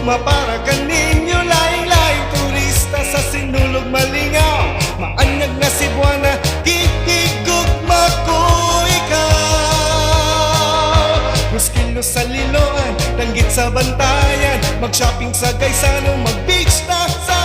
gugma para kaninyo laing-laing turista sa sinulog malingaw. Maanyag na Cebuana, kikigugma ko ikaw. Muskilo sa Liloan, tanggit sa Bantayan, mag-shopping sa Gaisano, mag-beach na sa